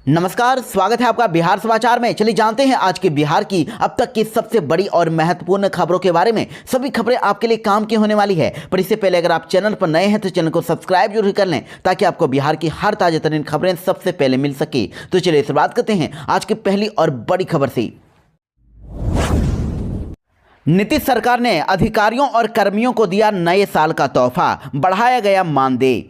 नमस्कार, स्वागत है आपका बिहार समाचार में। चलिए जानते हैं आज के बिहार की अब तक की सबसे बड़ी और महत्वपूर्ण खबरों के बारे में। सभी खबरें आपके लिए काम की होने वाली है, पर इससे पहले अगर आप चैनल पर नए हैं तो चैनल को सब्सक्राइब जरूर कर लें ताकि आपको बिहार की हर ताजा तरीन खबरें सबसे पहले मिल सके। तो चलिए शुरुआत करते हैं आज की पहली और बड़ी खबर से। नीतीश सरकार ने अधिकारियों और कर्मियों को दिया नए साल का तोहफा, बढ़ाया गया मानदेय।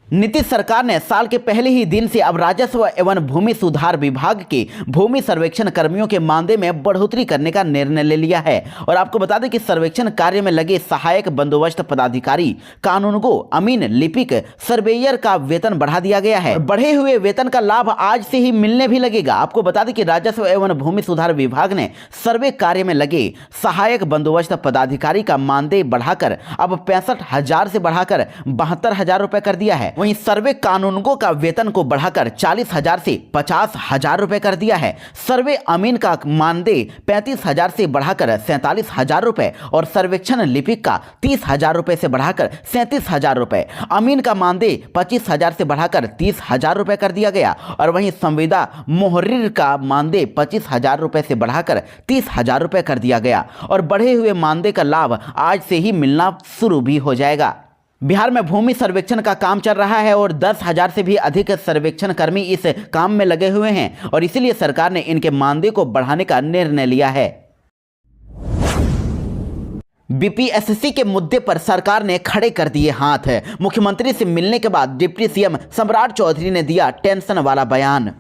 नीतीश सरकार ने साल के पहले ही दिन से अब राजस्व एवं भूमि सुधार विभाग के भूमि सर्वेक्षण कर्मियों के मानदेय में बढ़ोतरी करने का निर्णय ले लिया है। और आपको बता दें कि सर्वेक्षण कार्य में लगे सहायक बंदोबस्त पदाधिकारी, कानूनगो, अमीन, लिपिक, सर्वेयर का वेतन बढ़ा दिया गया है। बढ़े हुए वेतन का लाभ आज से ही मिलने भी लगेगा। आपको बता दें कि राजस्व एवं भूमि सुधार विभाग ने सर्वे कार्य में लगे सहायक बंदोबस्त पदाधिकारी का मानदेय बढ़ाकर अब 65,000 से बढ़ाकर 72,000 रुपए कर दिया है। वहीं सर्वे कानूनगो का वेतन को बढ़ाकर 40,000 से 50,000 रुपए कर दिया है। सर्वे अमीन का मानदेय 35,000 से बढ़ाकर 47,000 रुपए और सर्वेक्षण लिपिक का 30,000 रुपए से बढ़ाकर 37,000 रुपए, अमीन का मानदेय 25,000 से बढ़ाकर 30,000 रुपए कर दिया गया। और वहीं संविदा मोहर्रिर का मानदेय 25,000 रुपए से बढ़ाकर 30,000 रुपए कर दिया गया। और बढ़े हुए मानदेय का लाभ आज से ही मिलना शुरू भी हो जाएगा। बिहार में भूमि सर्वेक्षण का काम चल रहा है और 10,000 से भी अधिक सर्वेक्षण कर्मी इस काम में लगे हुए हैं और इसीलिए सरकार ने इनके मानदेय को बढ़ाने का निर्णय लिया है। बीपीएससी के मुद्दे पर सरकार ने खड़े कर दिए हाथ। मुख्यमंत्री से मिलने के बाद डिप्टी सीएम सम्राट चौधरी ने दिया टेंशन वाला बयान।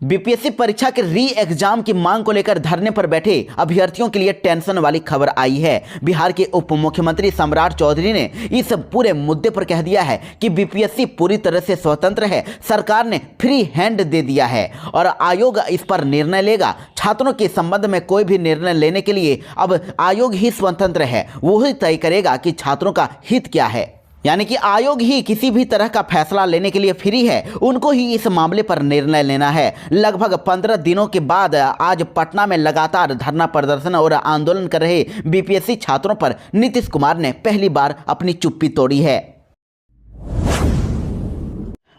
बीपीएससी परीक्षा के री एग्जाम की मांग को लेकर धरने पर बैठे अभ्यर्थियों के लिए टेंशन वाली खबर आई है। बिहार के उप मुख्यमंत्री सम्राट चौधरी ने इस पूरे मुद्दे पर कह दिया है कि बीपीएससी पूरी तरह से स्वतंत्र है, सरकार ने फ्री हैंड दे दिया है और आयोग इस पर निर्णय लेगा। छात्रों के संबंध में कोई भी निर्णय लेने के लिए अब आयोग ही स्वतंत्र है, वो ही तय करेगा कि छात्रों का हित क्या है। यानी कि आयोग ही किसी भी तरह का फैसला लेने के लिए फ्री है, उनको ही इस मामले पर निर्णय लेना है। लगभग 15 दिनों के बाद आज पटना में लगातार धरना प्रदर्शन और आंदोलन कर रहे बीपीएससी छात्रों पर नीतीश कुमार ने पहली बार अपनी चुप्पी तोड़ी है।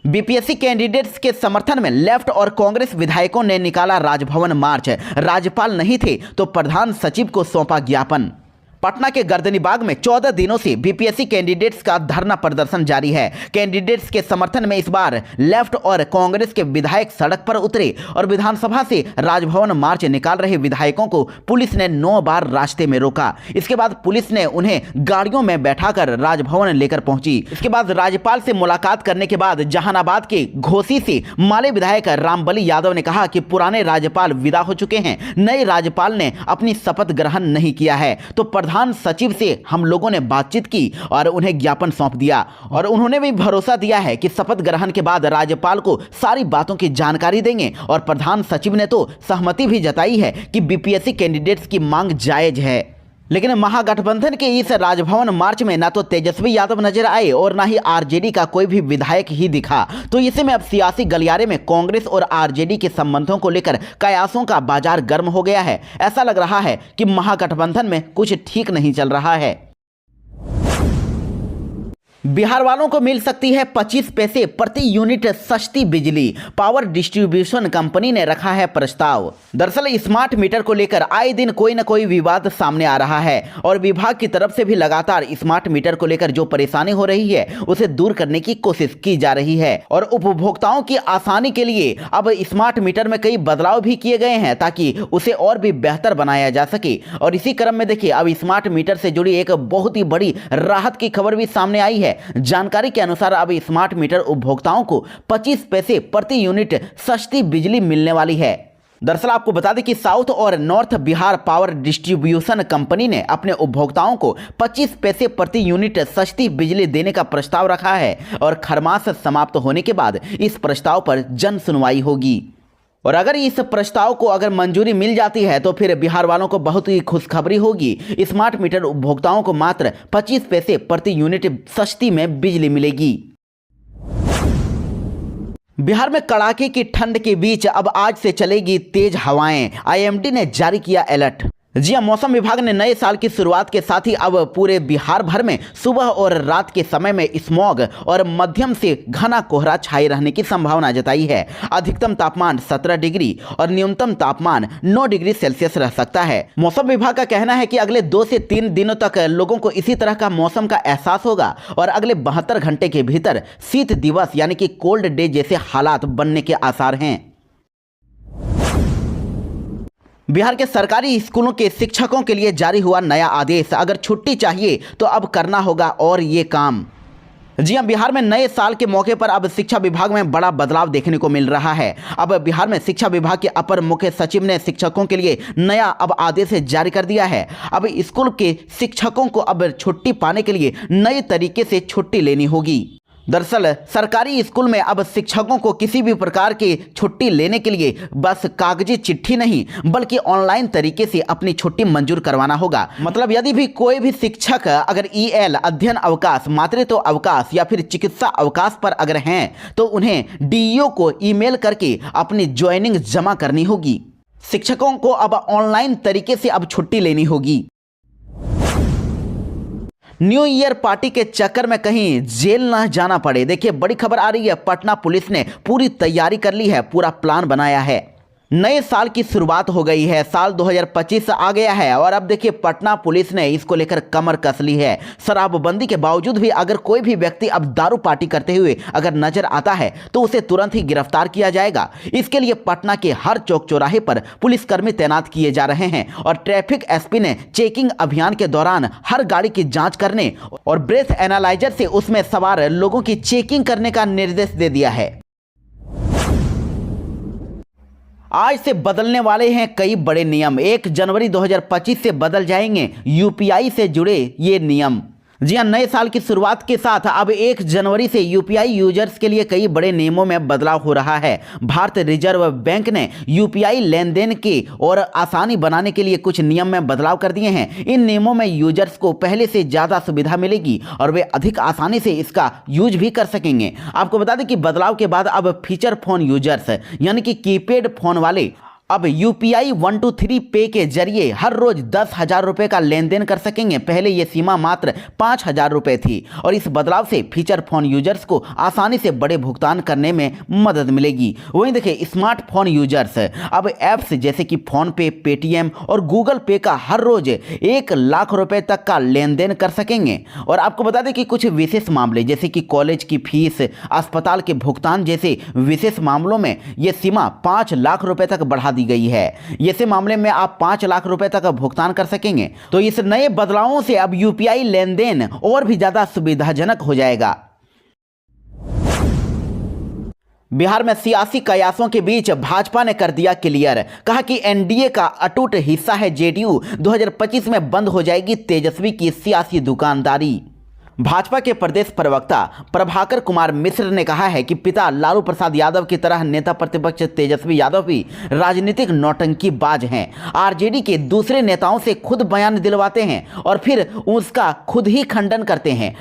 बीपीएससी कैंडिडेट्स के समर्थन में लेफ्ट और कांग्रेस विधायकों ने निकाला राजभवन मार्च। राज्यपाल नहीं थे तो प्रधान सचिव को सौंपा ज्ञापन। पटना के गर्दनीबाग में 14 दिनों से बीपीएससी कैंडिडेट्स का धरना प्रदर्शन जारी है। कैंडिडेट्स के समर्थन में इस बार लेफ्ट और कांग्रेस के विधायक सड़क पर उतरे और विधानसभा से राजभवन मार्च निकाल रहे विधायकों को पुलिस ने 9 बार रास्ते में रोका। इसके बाद पुलिस ने उन्हें गाड़ियों में बैठाकर राजभवन लेकर पहुंची। इसके बाद राज्यपाल से मुलाकात करने के बाद जहानाबाद के घोसी से माले विधायक रामबली यादव ने कहा कि पुराने राज्यपाल विदा हो चुके हैं, नए राज्यपाल ने अपनी शपथ ग्रहण नहीं किया है, तो प्रधान सचिव से हम लोगों ने बातचीत की और उन्हें ज्ञापन सौंप दिया और उन्होंने भी भरोसा दिया है कि शपथ ग्रहण के बाद राज्यपाल को सारी बातों की जानकारी देंगे। और प्रधान सचिव ने तो सहमति भी जताई है कि बीपीएससी कैंडिडेट्स की मांग जायज है। लेकिन महागठबंधन के इस राजभवन मार्च में ना तो तेजस्वी यादव नजर आए और ना ही आरजेडी का कोई भी विधायक ही दिखा। तो इसे में अब सियासी गलियारे में कांग्रेस और आरजेडी के संबंधों को लेकर कयासों का बाजार गर्म हो गया है। ऐसा लग रहा है कि महागठबंधन में कुछ ठीक नहीं चल रहा है। बिहार वालों को मिल सकती है 25 पैसे प्रति यूनिट सस्ती बिजली, पावर डिस्ट्रीब्यूशन कंपनी ने रखा है प्रस्ताव। दरअसल स्मार्ट मीटर को लेकर आए दिन कोई न कोई विवाद सामने आ रहा है और विभाग की तरफ से भी लगातार स्मार्ट मीटर को लेकर जो परेशानी हो रही है उसे दूर करने की कोशिश की जा रही है। और उपभोक्ताओं की आसानी के लिए अब स्मार्ट मीटर में कई बदलाव भी किए गए हैं ताकि उसे और भी बेहतर बनाया जा सके। और इसी क्रम में देखिए अब स्मार्ट मीटर से जुड़ी एक बहुत ही बड़ी राहत की खबर भी सामने आई है। जानकारी के अनुसार अब स्मार्ट मीटर उपभोक्ताओं को 25 पैसे प्रति यूनिट सस्ती बिजली मिलने वाली है। दरअसल आपको बता दें कि साउथ और north Bihar power distribution company ने अपने उपभोक्ताओं को 25 पैसे प्रति यूनिट सस्ती बिजली देने का प्रस्ताव रखा है और खरमास समाप्त होने के बाद इस प्रस्ताव पर जन सुनवाई होगी। और अगर इस प्रस्ताव को अगर मंजूरी मिल जाती है तो फिर बिहार वालों को बहुत ही खुशखबरी होगी। स्मार्ट मीटर उपभोक्ताओं को मात्र 25 पैसे प्रति यूनिट सस्ती में बिजली मिलेगी। बिहार में कड़ाके की ठंड के बीच अब आज से चलेगी तेज हवाएं। आईएमडी ने जारी किया अलर्ट। जी हां, मौसम विभाग ने नए साल की शुरुआत के साथ ही अब पूरे बिहार भर में सुबह और रात के समय में स्मॉग और मध्यम से घना कोहरा छाए रहने की संभावना जताई है। अधिकतम तापमान 17 डिग्री और न्यूनतम तापमान 9 डिग्री सेल्सियस रह सकता है। मौसम विभाग का कहना है कि अगले 2 से 3 दिनों तक लोगों को इसी तरह का मौसम का एहसास होगा और अगले 72 घंटे के भीतर शीत दिवस यानी कि कोल्ड डे जैसे हालात बनने के आसार हैं। बिहार के सरकारी स्कूलों के शिक्षकों के लिए जारी हुआ नया आदेश। अगर छुट्टी चाहिए तो अब करना होगा और ये काम। जी हां, बिहार में नए साल के मौके पर अब शिक्षा विभाग में बड़ा बदलाव देखने को मिल रहा है। अब बिहार में शिक्षा विभाग के अपर मुख्य सचिव ने शिक्षकों के लिए नया अब आदेश जारी कर दिया है। अब स्कूल के शिक्षकों को अब छुट्टी पाने के लिए नए तरीके से छुट्टी लेनी होगी। दरअसल सरकारी स्कूल में अब शिक्षकों को किसी भी प्रकार की छुट्टी लेने के लिए बस कागजी चिट्ठी नहीं बल्कि ऑनलाइन तरीके से अपनी छुट्टी मंजूर करवाना होगा। मतलब यदि भी कोई भी शिक्षक अगर EL अध्ययन अवकाश, मातृत्व अवकाश या फिर चिकित्सा अवकाश पर अगर हैं तो उन्हें DEO को ईमेल करके अपनी ज्वाइनिंग जमा करनी होगी। शिक्षकों को अब ऑनलाइन तरीके से अब छुट्टी लेनी होगी। न्यू ईयर पार्टी के चक्कर में कहीं जेल ना जाना पड़े। देखिए, बड़ी खबर आ रही है। पटना पुलिस ने पूरी तैयारी कर ली है, पूरा प्लान बनाया है। नए साल की शुरुआत हो गई है, साल 2025 आ गया है और अब देखिए पटना पुलिस ने इसको लेकर कमर कस ली है। शराबबंदी के बावजूद भी अगर कोई भी व्यक्ति अब दारू पार्टी करते हुए अगर नजर आता है तो उसे तुरंत ही गिरफ्तार किया जाएगा। इसके लिए पटना के हर चौक चौराहे पर पुलिसकर्मी तैनात किए जा रहे हैं और ट्रैफिक SP ने चेकिंग अभियान के दौरान हर गाड़ी की जाँच करने और ब्रेथ एनालाइजर से उसमें सवार लोगों की चेकिंग करने का निर्देश दे दिया है। आज से बदलने वाले हैं कई बड़े नियम। 1 जनवरी 2025 से बदल जाएंगे UPI से जुड़े ये नियम। जी हां, नए साल की शुरुआत के साथ अब 1 जनवरी से UPI यूजर्स के लिए कई बड़े नियमों में बदलाव हो रहा है। भारतीय रिजर्व बैंक ने UPI लेन देन की और आसानी बनाने के लिए कुछ नियम में बदलाव कर दिए हैं। इन नियमों में यूजर्स को पहले से ज़्यादा सुविधा मिलेगी और वे अधिक आसानी से इसका यूज भी कर सकेंगे। आपको बता दें कि बदलाव के बाद अब फीचर फोन यूजर्स यानी कि कीपैड फोन वाले अब UPI 123 पे के जरिए हर रोज 10,000 रुपये का लेन देन कर सकेंगे। पहले ये सीमा मात्र 5,000 रुपये थी और इस बदलाव से फीचर फोन यूजर्स को आसानी से बड़े भुगतान करने में मदद मिलेगी। वहीं देखिए, स्मार्टफोन यूजर्स अब ऐप्स जैसे कि फोन पे, पेटीएम और गूगल पे का हर रोज 1 लाख रुपये तक का लेन देन कर सकेंगे। और आपको बता दें कि कुछ विशेष मामले जैसे कि कॉलेज की फीस, अस्पताल के भुगतान जैसे विशेष मामलों में ये सीमा 5 लाख रुपये तक बढ़ा दी गई है। ऐसे मामले में आप 5 लाख रुपए तक भुगतान कर सकेंगे। तो इस नए बदलावों से अब UPI लेन देन और भी ज्यादा सुविधाजनक हो जाएगा। बिहार में सियासी कयासों के बीच भाजपा ने कर दिया क्लियर। कहा कि NDA का अटूट हिस्सा है JDU। 2025 में बंद हो जाएगी तेजस्वी की सियासी दुकानदारी। भाजपा के प्रदेश प्रवक्ता प्रभाकर कुमार मिश्र ने कहा है कि पिता लालू प्रसाद यादव की तरह नेता प्रतिपक्ष तेजस्वी यादव भी राजनीतिक नौटंकीबाज हैं। RJD के दूसरे नेताओं से खुद बयान दिलवाते हैं और फिर उसका खुद ही खंडन करते हैं।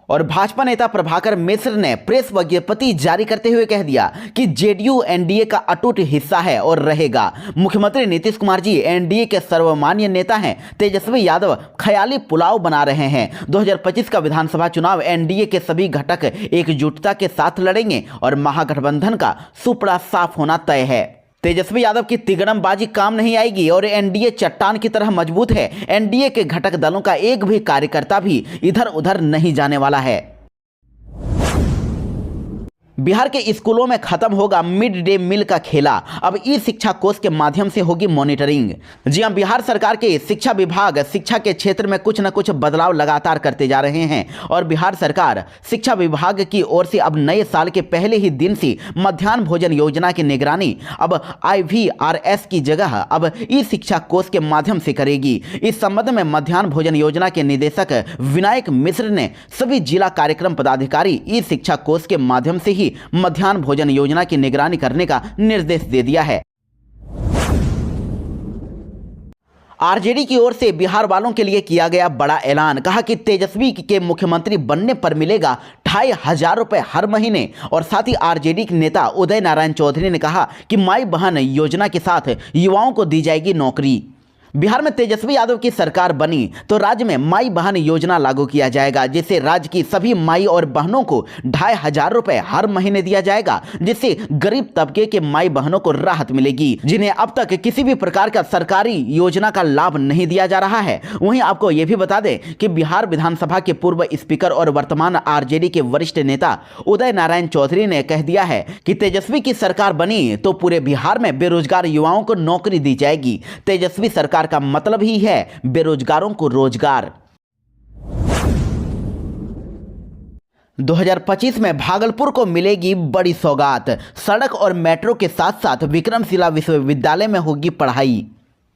और भाजपा नेता प्रभाकर मिश्र ने प्रेस विज्ञप्ति जारी करते हुए कह दिया कि JDU NDA का अटूट हिस्सा है और रहेगा। मुख्यमंत्री नीतीश कुमार जी NDA के सर्वमान्य नेता हैं। तेजस्वी यादव ख्याली पुलाव बना रहे हैं। 2025 का विधानसभा चुनाव NDA के सभी घटक एकजुटता के साथ लड़ेंगे और महागठबंधन का सुपड़ा साफ होना तय है। तेजस्वी यादव की तिगड़मबाजी काम नहीं आएगी और NDA चट्टान की तरह मजबूत है। NDA के घटक दलों का एक भी कार्यकर्ता भी इधर उधर नहीं जाने वाला है। बिहार के स्कूलों में खत्म होगा मिड डे मील का खेला। अब शिक्षा कोष के माध्यम से होगी मॉनिटरिंग। जी हां, बिहार सरकार के शिक्षा विभाग शिक्षा के क्षेत्र में कुछ न कुछ बदलाव लगातार करते जा रहे हैं और बिहार सरकार शिक्षा विभाग की ओर से अब नए साल के पहले ही दिन से मध्याह्न भोजन योजना की निगरानी अब IVRS की जगह अब शिक्षा कोष के माध्यम से करेगी। इस संबंध में मध्याह्न भोजन योजना के निदेशक विनायक मिश्र ने सभी जिला कार्यक्रम पदाधिकारी शिक्षा कोष के माध्यम से ही मध्याह्न भोजन योजना की निगरानी करने का निर्देश दे दिया है। RJD की ओर से बिहार वालों के लिए किया गया बड़ा ऐलान। कहा कि तेजस्वी के मुख्यमंत्री बनने पर मिलेगा 2,500 रुपये हर महीने। और साथ ही RJD के नेता उदय नारायण चौधरी ने कहा कि माई बहन योजना के साथ युवाओं को दी जाएगी नौकरी। बिहार में तेजस्वी यादव की सरकार बनी तो राज्य में माई बहन योजना लागू किया जाएगा, जिससे राज्य की सभी माई और बहनों को 2500 रुपए हर महीने दिया जाएगा, जिससे गरीब तबके के माई बहनों को राहत मिलेगी, जिन्हें अब तक किसी भी प्रकार का सरकारी योजना का लाभ नहीं दिया जा रहा है। वहीं आपको यह भी बता दें कि बिहार विधानसभा के पूर्व स्पीकर और वर्तमान आरजेडी के वरिष्ठ नेता उदय नारायण चौधरी ने कह दिया है कि तेजस्वी की सरकार बनी तो पूरे बिहार में बेरोजगार युवाओं को नौकरी दी जाएगी। तेजस्वी सरकार का मतलब ही है बेरोजगारों को रोजगार। 2025 में भागलपुर को मिलेगी बड़ी सौगात। सड़क और मेट्रो के साथ साथ विक्रमशिला विश्वविद्यालय में होगी पढ़ाई।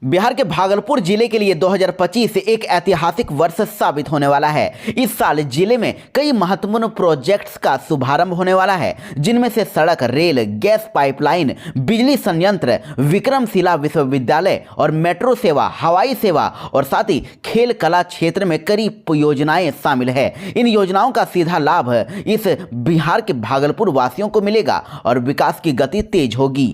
बिहार के भागलपुर जिले के लिए 2025 एक ऐतिहासिक वर्ष साबित होने वाला है। इस साल जिले में कई महत्वपूर्ण प्रोजेक्ट्स का शुभारंभ होने वाला है, जिनमें से सड़क, रेल, गैस पाइपलाइन, बिजली संयंत्र, विक्रमशिला विश्वविद्यालय और मेट्रो सेवा, हवाई सेवा और साथ ही खेल कला क्षेत्र में कई योजनाएं शामिल है। इन योजनाओं का सीधा लाभ इस बिहार के भागलपुर वासियों को मिलेगा और विकास की गति तेज होगी।